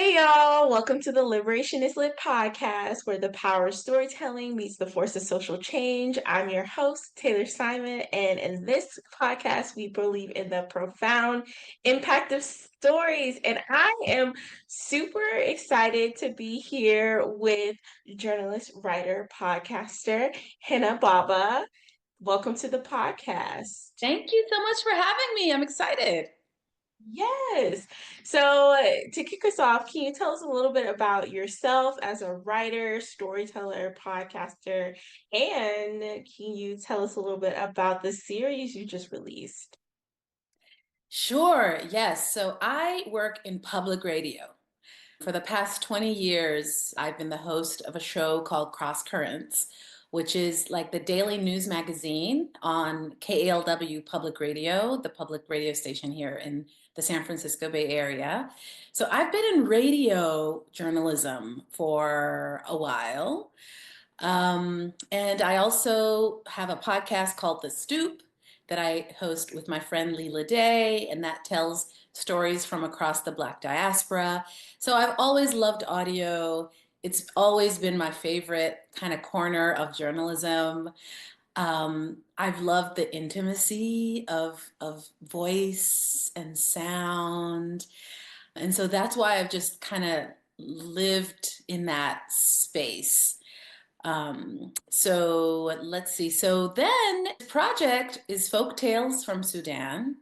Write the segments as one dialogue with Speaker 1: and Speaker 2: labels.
Speaker 1: Hey y'all, welcome to the Liberationist Lit podcast where the power of storytelling meets the force of social change. I'm your host, Taylor Simon, and in this podcast, we believe in the profound impact of stories. And I am super excited to be here with journalist, writer, podcaster, Hana Baba. Welcome to the podcast.
Speaker 2: Thank you so much for having me. I'm excited.
Speaker 1: Yes. So to kick us off, can you tell us a little bit about yourself as a writer, storyteller, podcaster, and can you tell us a little bit about the series you just released?
Speaker 2: Sure, yes. So I work in public radio. For the past 20 years, I've been the host of a show called Cross Currents, which is like the daily news magazine on KALW Public Radio, the public radio station here in the San Francisco Bay Area. So I've been in radio journalism for a while. And I also have a podcast called The Stoop that I host with my friend Leela Day, and that tells stories from across the Black diaspora. So I've always loved audio. It's always been my favorite kind of corner of journalism. I've loved the intimacy of voice and sound. And so that's why I've just kind of lived in that space. So let's see. So then the project is Folktales from Sudan.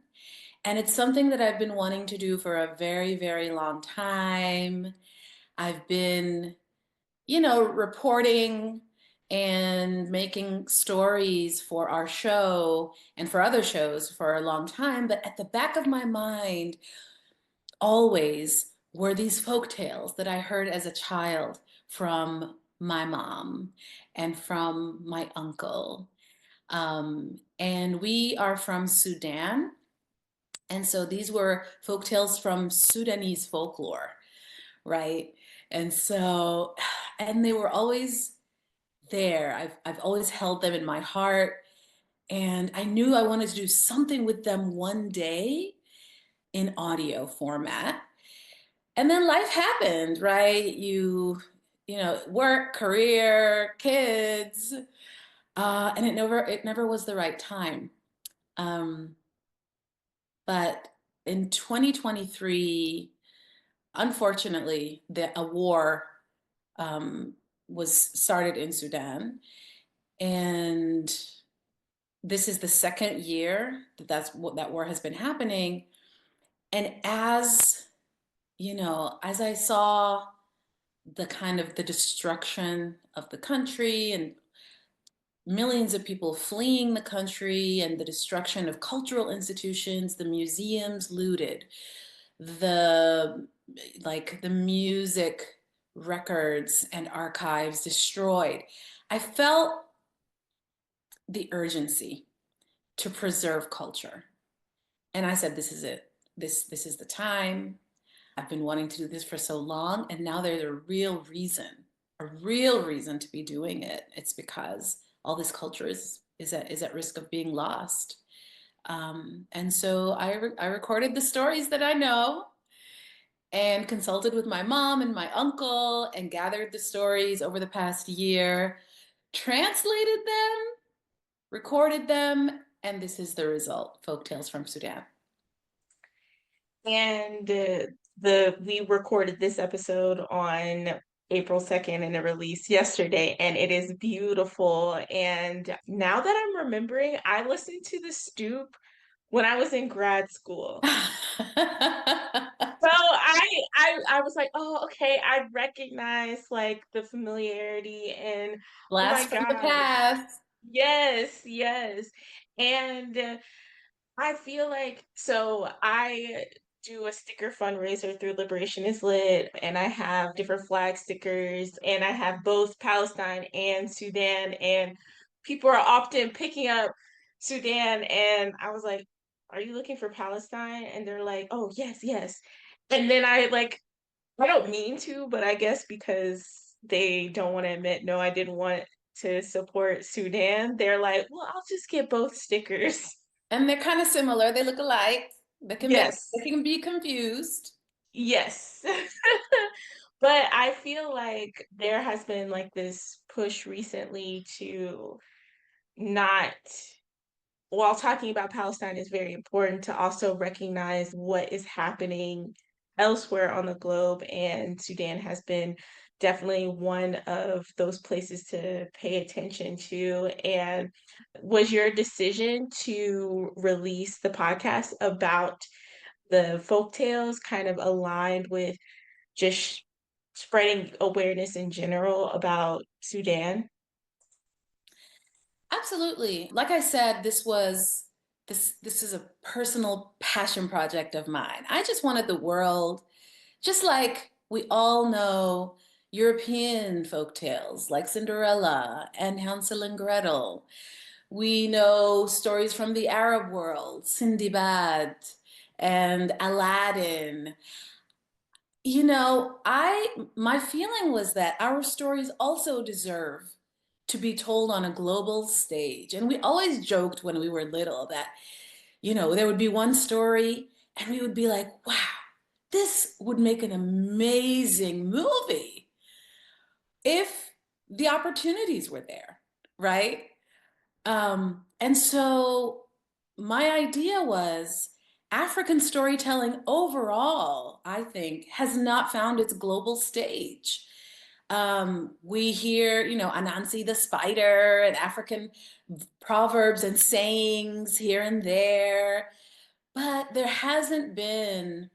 Speaker 2: And it's something that I've been wanting to do for a very, very long time. I've been, reporting and making stories for our show and for other shows for a long time. But at the back of my mind, always were these folk tales that I heard as a child from my mom and from my uncle. And we are from Sudan. And so these were folk tales from Sudanese folklore, right? And so, and they were always there. I've always held them in my heart. And I knew I wanted to do something with them one day in audio format. And then life happened, right? Work, career, kids, and it never was the right time. Um, but in 2023, unfortunately, a war was started in Sudan, and this is the second year that war has been happening. And as I saw the destruction of the country and millions of people fleeing the country and the destruction of cultural institutions, the museums looted, the the music records and archives destroyed. I felt the urgency to preserve culture. And I said, this is it. This is the time. I've been wanting to do this for so long, and now there's a real reason to be doing it. It's because all this culture is at risk of being lost. And so I recorded the stories that I know and consulted with my mom and my uncle and gathered the stories over the past year, translated them, recorded them, and this is the result, Folktales from Sudan.
Speaker 1: And the we recorded this episode on April 2nd and it released yesterday, and it is beautiful. And now that I'm remembering, I listened to the Stoop when I was in grad school. So I was like, oh, okay, I recognize like the familiarity and oh my
Speaker 2: Blast from the
Speaker 1: gosh.
Speaker 2: past.
Speaker 1: Yes, yes. And I feel like so I do a sticker fundraiser through Liberationist Lit, and I have different flag stickers, and I have both Palestine and Sudan, and people are often picking up Sudan, and I was like, "Are you looking for Palestine?" And they're like, "Oh, yes, yes." And then I don't mean to, but I guess because they don't want to admit, no, I didn't want to support Sudan, they're like, "Well, I'll just get both stickers."
Speaker 2: And they're kind of similar. They look alike. They can
Speaker 1: Yes.
Speaker 2: be confused.
Speaker 1: Yes. But I feel like there has been like this push recently to not, while talking about Palestine is very important, to also recognize what is happening elsewhere on the globe. And Sudan has been definitely one of those places to pay attention to. And was your decision to release the podcast about the folk tales kind of aligned with just spreading awareness in general about Sudan?
Speaker 2: Absolutely. Like I said, this is a personal passion project of mine. I just wanted the world, just like we all know European folk tales like Cinderella and Hansel and Gretel. We know stories from the Arab world, Sindibad and Aladdin. My feeling was that our stories also deserve to be told on a global stage. And we always joked when we were little that, there would be one story and we would be like, wow, this would make an amazing movie if the opportunities were there, right? And so my idea was African storytelling overall, I think, has not found its global stage. We hear, Anansi the spider and African proverbs and sayings here and there, but there hasn't been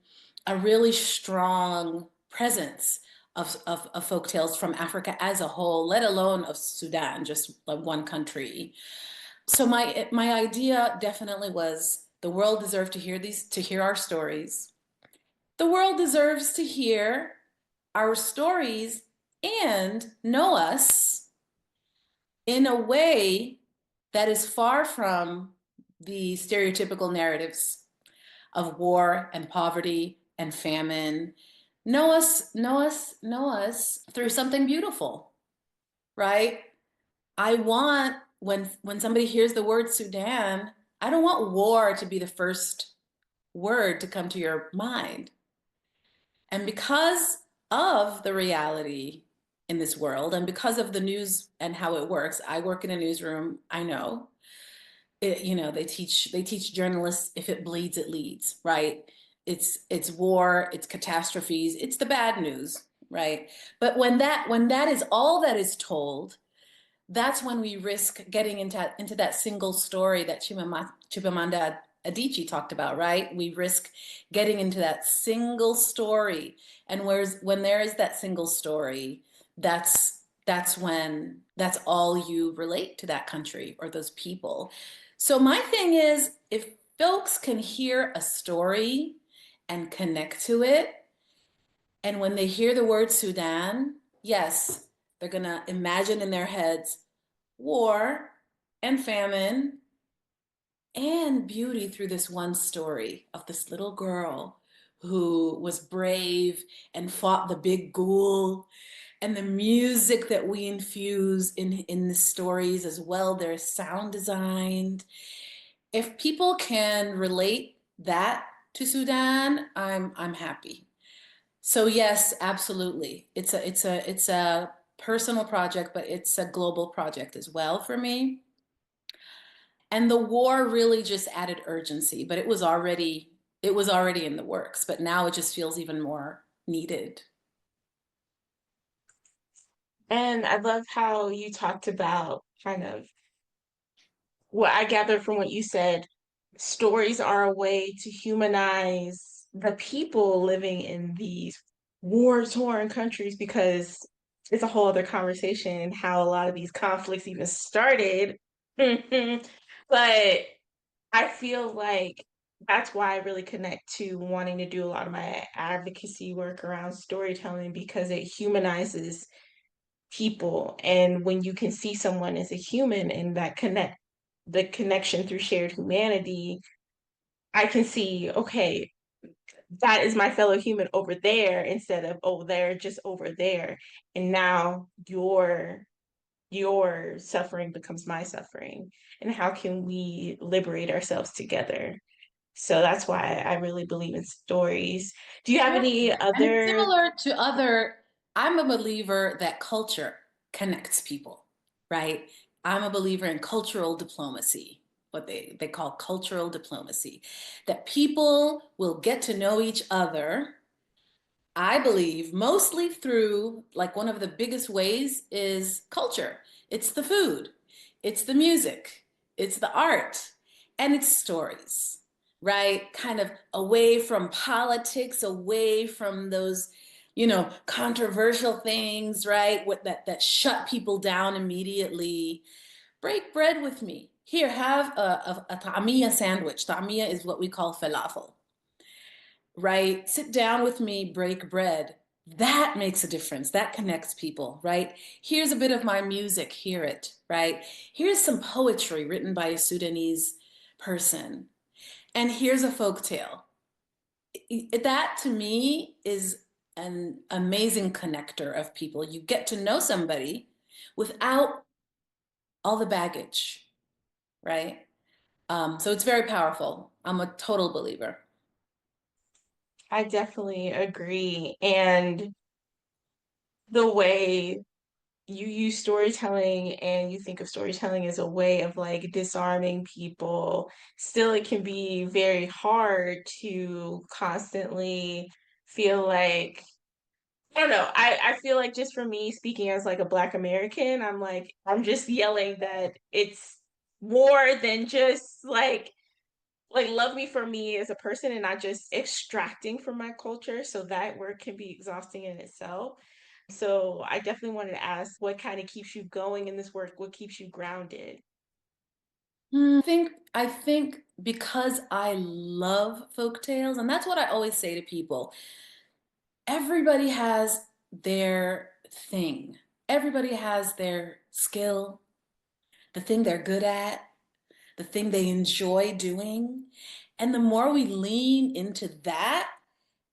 Speaker 2: a really strong presence of folk tales from Africa as a whole, let alone of Sudan, just like one country. So my idea definitely was the world deserves to hear our stories. The world deserves to hear our stories and know us in a way that is far from the stereotypical narratives of war and poverty and famine. Know us through something beautiful, right? I want when somebody hears the word Sudan, I don't want war to be the first word to come to your mind. And because of the reality in this world and because of the news and how it works, I work in a newsroom, I know. They teach journalists if it bleeds, it leads, right? It's war, it's catastrophes, it's the bad news, right? But when that is all that is told, that's when we risk getting into that single story that Chimamanda Adichie talked about, right? We risk getting into that single story. And when there is that single story, that's all you relate to that country or those people. So my thing is, if folks can hear a story and connect to it, and when they hear the word Sudan, yes, they're gonna imagine in their heads war and famine and beauty through this one story of this little girl who was brave and fought the big ghoul, and the music that we infuse in the stories as well. They're sound designed. If people can relate that to Sudan, I'm happy. So yes, absolutely. It's a personal project, but it's a global project as well for me. And the war really just added urgency, but it was already in the works, but now it just feels even more needed.
Speaker 1: And I love how you talked about kind of what I gather from what you said. Stories are a way to humanize the people living in these war-torn countries, because it's a whole other conversation how a lot of these conflicts even started. But I feel like that's why I really connect to wanting to do a lot of my advocacy work around storytelling, because it humanizes people. And when you can see someone as a human and the connection through shared humanity, I can see, okay, that is my fellow human over there, instead of, oh, they're just over there. And now your suffering becomes my suffering. And how can we liberate ourselves together? So that's why I really believe in stories. Do you have
Speaker 2: Yeah.
Speaker 1: any
Speaker 2: And it's
Speaker 1: other?
Speaker 2: similar to other, I'm a believer that culture connects people, right? I'm a believer in cultural diplomacy, what they call cultural diplomacy, that people will get to know each other. I believe mostly through, like, one of the biggest ways is culture. It's the food, it's the music, it's the art, and it's stories, right? Kind of away from politics, away from those, controversial things, right? That shut people down immediately. Break bread with me. Here, have a ta'amiyya sandwich. Ta'amiyya is what we call falafel, right? Sit down with me, break bread. That makes a difference. That connects people, right? Here's a bit of my music, hear it, right? Here's some poetry written by a Sudanese person. And here's a folk tale. That to me is an amazing connector of people. You get to know somebody without all the baggage, right? So it's very powerful. I'm a total believer.
Speaker 1: I definitely agree. And the way you use storytelling and you think of storytelling as a way of like disarming people, still it can be very hard to constantly feel like, I don't know. I feel like just for me speaking as like a Black American, I'm like, I'm just yelling that it's more than just like love me for me as a person and not just extracting from my culture. So that work can be exhausting in itself. So I definitely wanted to ask what kind of keeps you going in this work? What keeps you grounded?
Speaker 2: I think because I love folk tales, and that's what I always say to people. Everybody has their thing. Everybody has their skill, the thing they're good at, the thing they enjoy doing. And the more we lean into that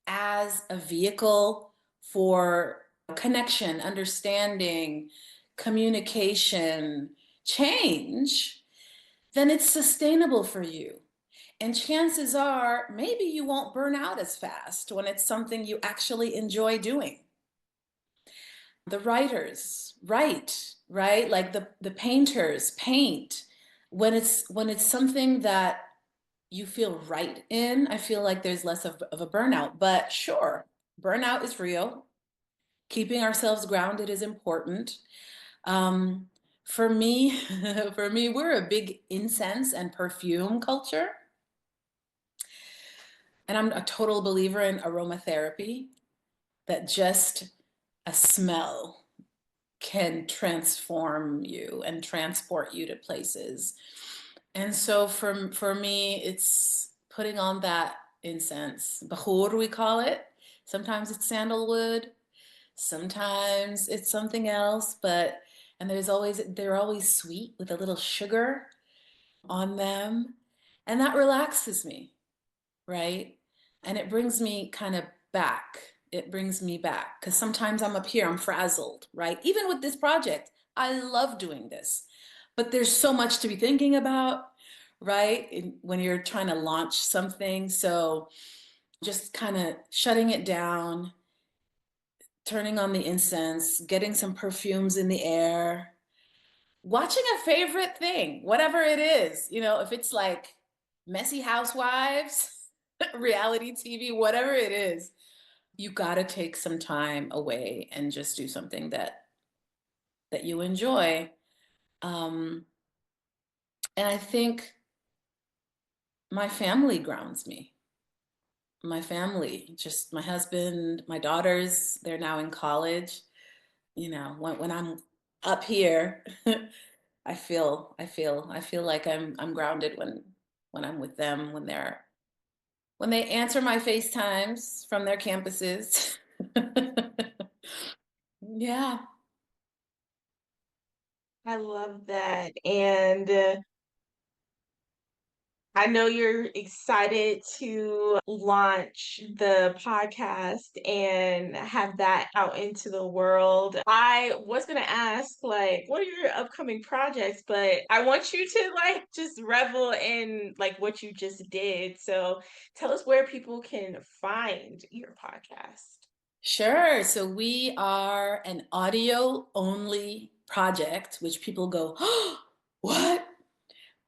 Speaker 2: as a vehicle for connection, understanding, communication, change, then it's sustainable for you. And chances are, maybe you won't burn out as fast when it's something you actually enjoy doing. The writers write, right? Like the painters paint. When it's something that you feel right in, I feel like there's less of a burnout. But sure, burnout is real. Keeping ourselves grounded is important. Um, for me, for me, we're a big incense and perfume culture. And I'm a total believer in aromatherapy, that just a smell can transform you and transport you to places. And so for me, it's putting on that incense. Bahur, we call it. Sometimes it's sandalwood, sometimes it's something else, but and they're always sweet with a little sugar on them. And that relaxes me, right? And it brings me kind of back. It brings me back because sometimes I'm up here, I'm frazzled, right? Even with this project, I love doing this, but there's so much to be thinking about, right? When you're trying to launch something. So just kind of shutting it down, turning on the incense, getting some perfumes in the air, watching a favorite thing, whatever it is, if it's like Messy Housewives, reality TV, whatever it is, you got to take some time away and just do something that you enjoy. Um, and I think my family grounds me. My family, just my husband, my daughters, they're now in college. When I'm up here, I feel like I'm grounded when I'm with them, when they answer my FaceTimes from their campuses. Yeah.
Speaker 1: I love that. And I know you're excited to launch the podcast and have that out into the world. I was going to ask, like, what are your upcoming projects? But I want you to, like, just revel in, like, what you just did. So tell us where people can find your podcast.
Speaker 2: Sure. So we are an audio only project, which people go, oh, what?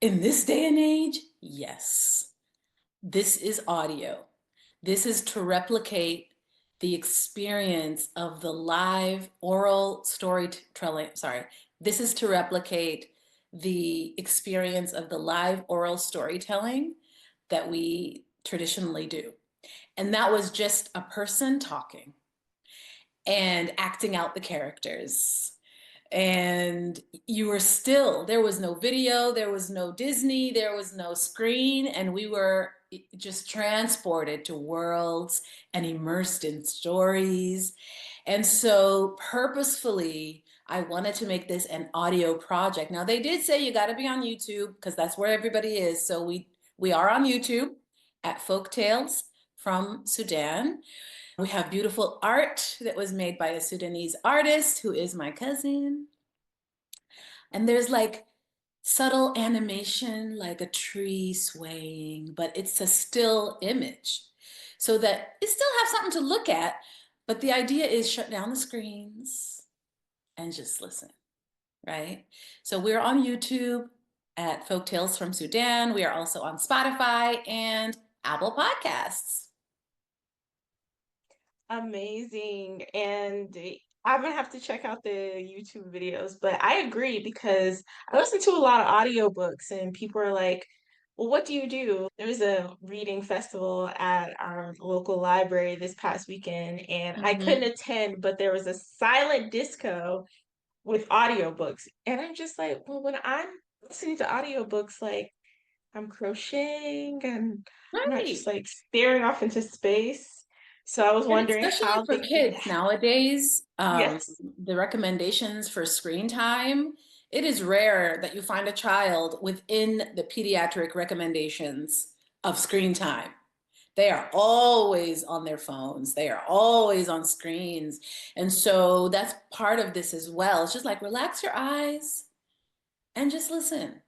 Speaker 2: In this day and age? Yes. This is audio. This is to replicate the experience of the live oral storytelling. Sorry. This is to replicate the experience of the live oral storytelling that we traditionally do. And that was just a person talking and acting out the characters. And you were still, there was no video, there was no Disney, there was no screen, and we were just transported to worlds and immersed in stories. And so purposefully, I wanted to make this an audio project. Now they did say you got to be on YouTube because that's where everybody is. So we are on YouTube at Folktales from Sudan. We have beautiful art that was made by a Sudanese artist who is my cousin. And there's like subtle animation, like a tree swaying, but it's a still image so that it still have something to look at. But the idea is shut down the screens and just listen, right? So we're on YouTube at Folktales from Sudan. We are also on Spotify and Apple Podcasts.
Speaker 1: Amazing. And I'm gonna have to check out the YouTube videos, but I agree because I listen to a lot of audiobooks and people are like, well, what do you do? There was a reading festival at our local library this past weekend, and I couldn't
Speaker 2: Mhm.
Speaker 1: attend, but there was a silent disco with audiobooks. And I'm just like, well, when I'm listening to audiobooks, like I'm crocheting and I'm not just
Speaker 2: Right.
Speaker 1: like staring off into space. So I was
Speaker 2: And
Speaker 1: wondering
Speaker 2: especially
Speaker 1: how
Speaker 2: for
Speaker 1: they do
Speaker 2: kids
Speaker 1: that.
Speaker 2: nowadays,
Speaker 1: Yes.
Speaker 2: the recommendations for screen time, it is rare that you find a child within the pediatric recommendations of screen time. They are always on their phones. They are always on screens. And so that's part of this as well. It's just like relax your eyes and just listen.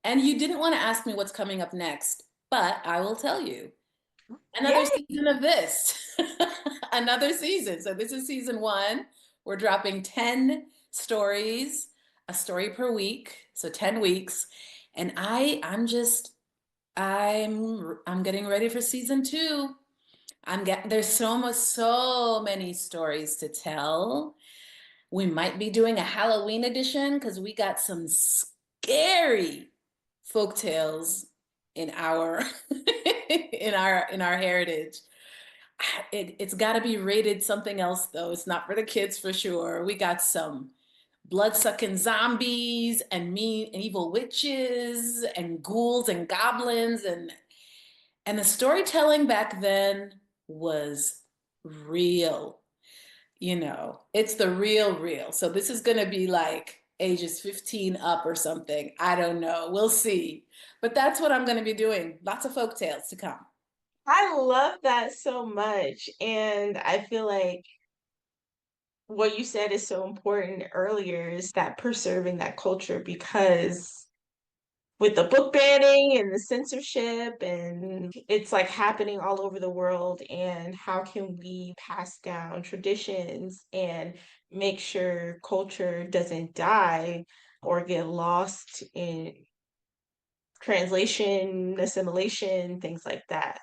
Speaker 2: And you didn't want to ask me what's coming up next, but I will tell you. Another
Speaker 1: Yay.
Speaker 2: season of this. Another season. So this is season one. We're dropping 10 stories, a story per week, so 10 weeks. And I'm getting ready for season two. There's so many stories to tell. We might be doing a Halloween edition because we got some scary folk tales in our in our heritage. It's got to be rated something else though. It's not for the kids for sure. We got some blood-sucking zombies and mean and evil witches and ghouls and goblins and the storytelling back then was real. It's the real. So this is going to be like ages 15 up or something. I don't know. We'll see. But that's what I'm going to be doing. Lots of folk tales to come.
Speaker 1: I love that so much. And I feel like what you said is so important earlier is that preserving that culture because with the book banning and the censorship and it's like happening all over the world, and how can we pass down traditions and make sure culture doesn't die or get lost in translation, assimilation, things like that.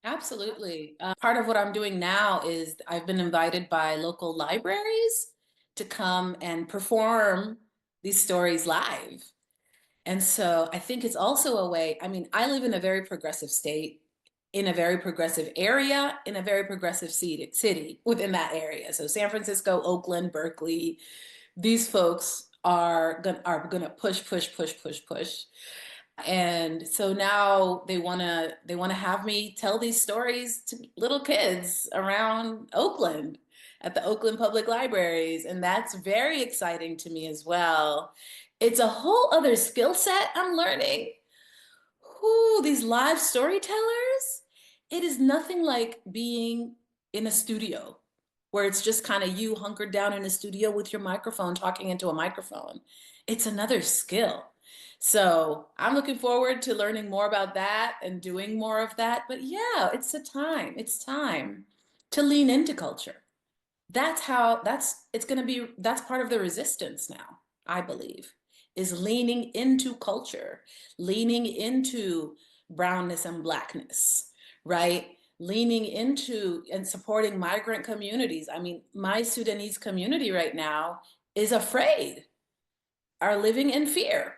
Speaker 2: Absolutely. Part of what I'm doing now is I've been invited by local libraries to come and perform these stories live. And so I think it's also a way, I mean, I live in a very progressive state, in a very progressive area, in a very progressive city within that area. So San Francisco, Oakland, Berkeley, these folks are gonna push. And so now they wanna have me tell these stories to little kids around Oakland at the Oakland Public Libraries. And that's very exciting to me as well. It's a whole other skill set I'm learning, Ooh, these live storytellers, it is nothing like being in a studio where it's just kind of you hunkered down in a studio with your microphone talking into a microphone. It's another skill. So I'm looking forward to learning more about that and doing more of that. But yeah, it's time to lean into culture. It's going to be, that's part of the resistance now, I believe, is leaning into culture, leaning into brownness and blackness, right? Leaning into and supporting migrant communities. I mean, my Sudanese community right now is afraid, are living in fear.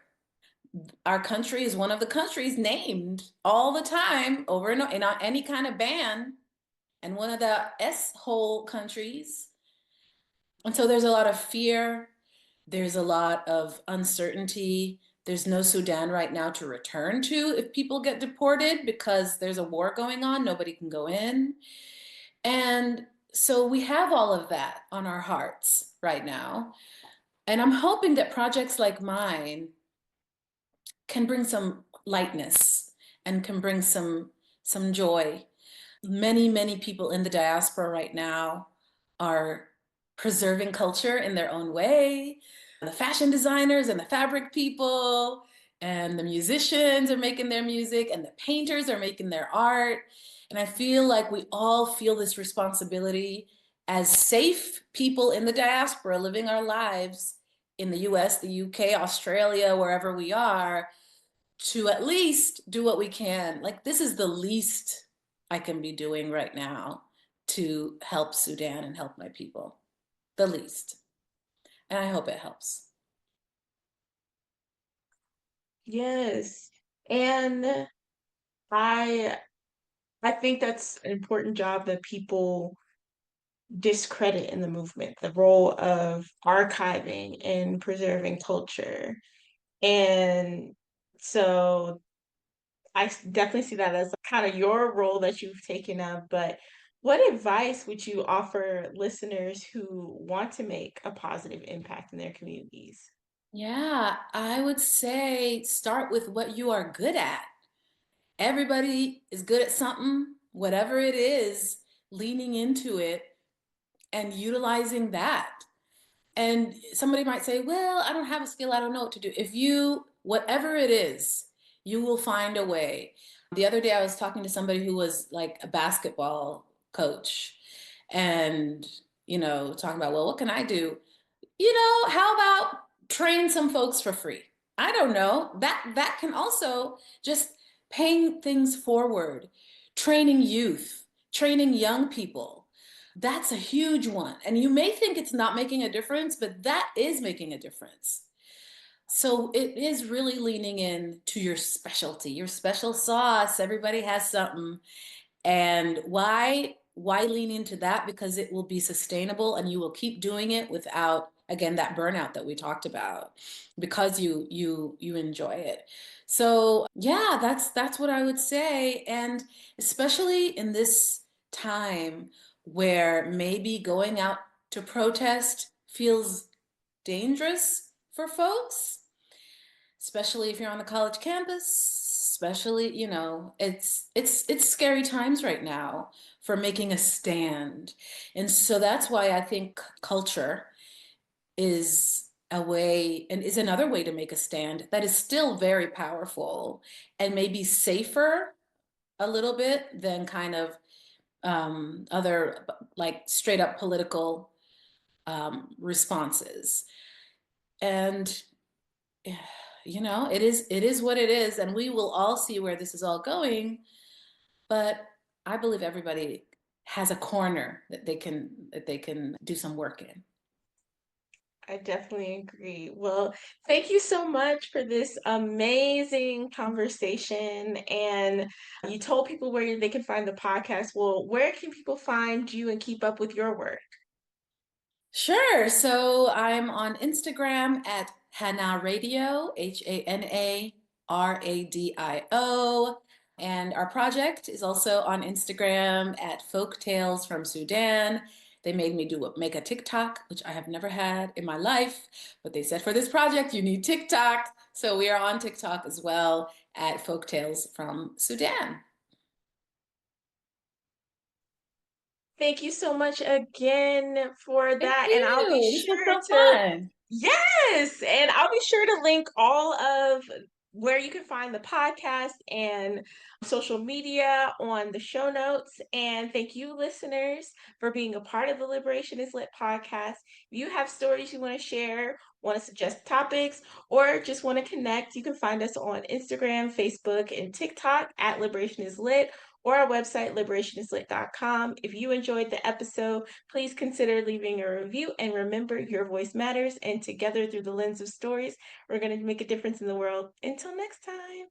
Speaker 2: Our country is one of the countries named all the time over and over in any kind of ban, and one of the S-hole countries. And so there's a lot of fear, there's a lot of uncertainty. There's no Sudan right now to return to if people get deported because there's a war going on, nobody can go in. And so we have all of that on our hearts right now. And I'm hoping that projects like mine can bring some lightness and can bring some joy. Many people in the diaspora right now are preserving culture in their own way. The fashion designers and the fabric people and the musicians are making their music and the painters are making their art. And I feel like we all feel this responsibility as safe people in the diaspora living our lives in the US, the UK, Australia, wherever we are, to at least do what we can. Like, this is the least I can be doing right now to help Sudan and help my people. The least. And I hope it helps.
Speaker 1: Yes. And I I think that's an important job that people discredit in the movement, the role of archiving and preserving culture. And so definitely see that as kind of your role that you've taken up. But what advice would you offer listeners who want to make a positive impact in their communities?
Speaker 2: Yeah, I would say start with what you are good at. Everybody is good at something, whatever it is, leaning into it and utilizing that. And somebody might say, well, I don't have a skill, I don't know what to do. If you, whatever it is, you will find a way. The other day I was talking to somebody who was like a basketball coach and, talking about, well, what can I do? How about train some folks for free? I don't know. That can also just paying things forward, training youth, training young people. That's a huge one. And you may think it's not making a difference, but that is making a difference. So it is really leaning in to your specialty, your special sauce. Everybody has something. And why lean into that? Because it will be sustainable and you will keep doing it without, again, that burnout that we talked about, because you enjoy it. So yeah, that's what I would say. And especially in this time where maybe going out to protest feels dangerous for folks, especially if you're on the college campus, especially, it's scary times right now for making a stand. And so that's why I think culture is a way and is another way to make a stand that is still very powerful and maybe safer a little bit than kind of other like straight up political responses. And it is what it is, and we will all see where this is all going. But I believe everybody has a corner that they can do some work in.
Speaker 1: I definitely agree. Well, thank you so much for this amazing conversation. And you told people where they can find the podcast. Well, where can people find you and keep up with your work?
Speaker 2: Sure. So I'm on Instagram at Hana Radio, HanaRadio. And our project is also on Instagram at Folktales from Sudan. They made me make a TikTok, which I have never had in my life, but they said for this project you need TikTok. So we are on TikTok as well at Folktales from Sudan.
Speaker 1: Thank you so much again for
Speaker 2: Thank
Speaker 1: that, and I'll be
Speaker 2: you. This was
Speaker 1: sure
Speaker 2: so
Speaker 1: to
Speaker 2: fun.
Speaker 1: Yes, and I'll be sure to link all of where you can find the podcast and social media on the show notes. And thank you, listeners, for being a part of the Liberation is Lit podcast. If you have stories you want to share, want to suggest topics, or just want to connect, you can find us on Instagram, Facebook, and TikTok at Liberation is Lit, or our website, liberationislit.com. If you enjoyed the episode, please consider leaving a review, and remember, your voice matters. And together, through the lens of stories, we're going to make a difference in the world. Until next time.